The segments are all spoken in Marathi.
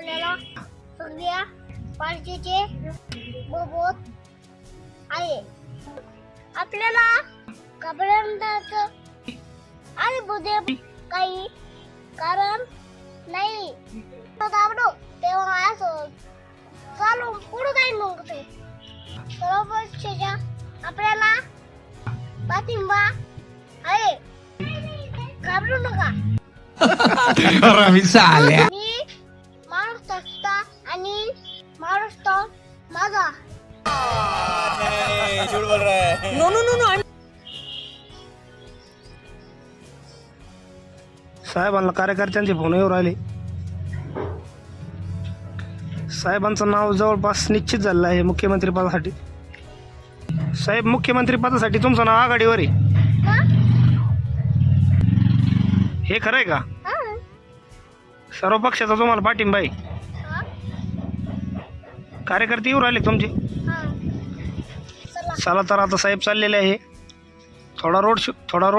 आपल्याला सूर्या पार्टीचे बोबत आहे. आपल्याला घाबरण्याचं आणि बुद्धी काही कारण नाही. घाबरो तेव्हा असं चालू पुढे जाईल. मग ते सर्व पक्षाच्या आपल्याला पाठिंबा आहे. घाबरू नका. मी माणूस असता आणि माणूस तो माझा. झूठ बोल रहा है. नो. साहेबांना कार्यकर्त्यांचे फोन येऊ राहिले. साहेबांचं नाव जवळपास निश्चित झालेलं आहे मुख्यमंत्री पदासाठी. साहेब मुख्यमंत्री पदासाठी तुमचं नाव आघाडीवर आहे. हे खरं आहे का? सर्व पक्षाचा तुम्हाला पाठिंबा आहे. कार्यकर्ते येऊ राहिले तुमचे. चला तर आता साहेब चाललेले आहे. थोडा रोड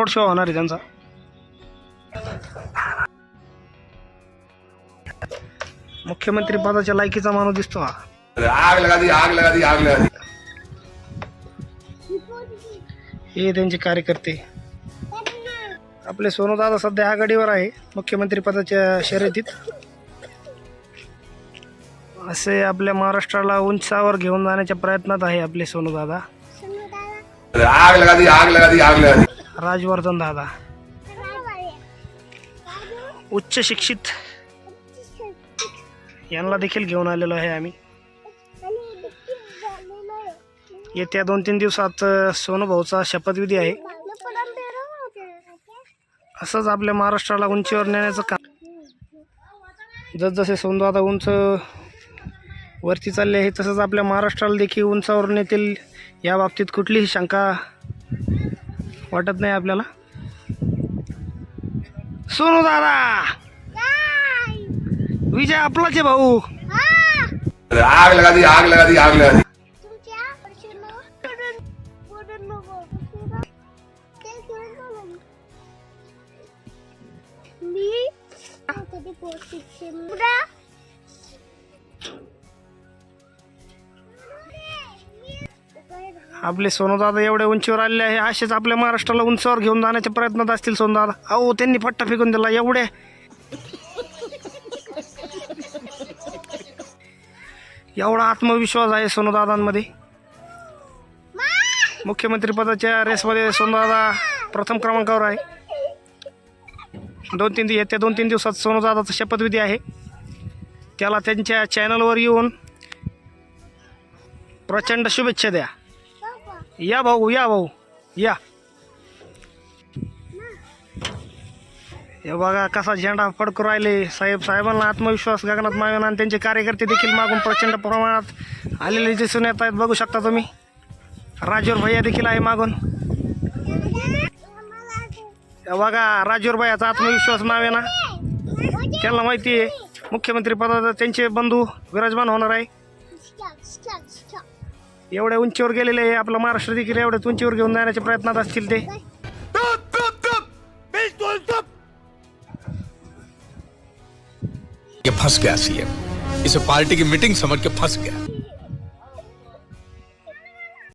शो होणार आहे त्यांचा. मुख्यमंत्री पदाच्या लायकीचा माणूस दिसतो हा. आग लगा दी. हे त्यांचे कार्यकर्ते. आपले सोनूदादा सध्या आघाडीवर आहे मुख्यमंत्री पदाच्या शर्यतीत. असे आपल्या महाराष्ट्राला उंचावर घेऊन जाण्याच्या प्रयत्नात आहे आपले सोनूदादा. आग लगा दी. राजवर्धन दादा उच्च शिक्षित यांना देखील घेऊन आलेलो आहे आम्ही. येत्या 2-3 दिवसात सोनूभाऊचा शपथविधी आहे. असंच आपल्या महाराष्ट्राला उंचीवर नेण्याचं काम. जसजसे सोनूदादा उंच वरती चालले आहे तसंच आपल्या महाराष्ट्राला देखील उंचावर नेतील या बाबतीत कुठलीही शंका वाटत नाही आपल्याला. सोनूदादा विजय आपलाच आहे भाऊ. आग लगा दी. आपले सोनूदादा एवढ्या उंचीवर आलेले आहे. असेच आपल्या महाराष्ट्राला उंचावर घेऊन जाण्याच्या प्रयत्नात असतील सोनूदादा. अहो त्यांनी फट्टा फेकून दिला. एवढे एवढा आत्मविश्वास आहे सोनूदादांमध्ये. मुख्यमंत्री पदाच्या रेसमध्ये सोनूदादा प्रथम क्रमांकावर आहे. येत्या 2-3 दिवसात सोनूदादाचा शपथविधी आहे. त्याला त्यांच्या चॅनलवर येऊन प्रचंड शुभेच्छा द्या. या भाऊ या. हे बघा कसा झेंडा फडकू राहिले. साहेबांना आत्मविश्वास गगनात मावेना आणि त्यांचे कार्यकर्ते देखील मागून प्रचंड प्रमाणात आलेले दिसून येत आहेत. बघू शकता तुम्ही. राजूर भैया देखील आहे मागून. हे बघा राजूर भैयाचा आत्मविश्वास मावेना. त्यांना माहिती आहे मुख्यमंत्री पदाचा त्यांचे बंधू विराजमान होणार आहे. एवढ्या उंचीवर गेलेले आहे. आपला महाराष्ट्र देखील एवढ्याच उंचीवर घेऊन जाण्याच्या प्रयत्नात असतील ते. ये फंस गया सीएम. इसे पार्टी की मीटिंग समझ के फंस गया.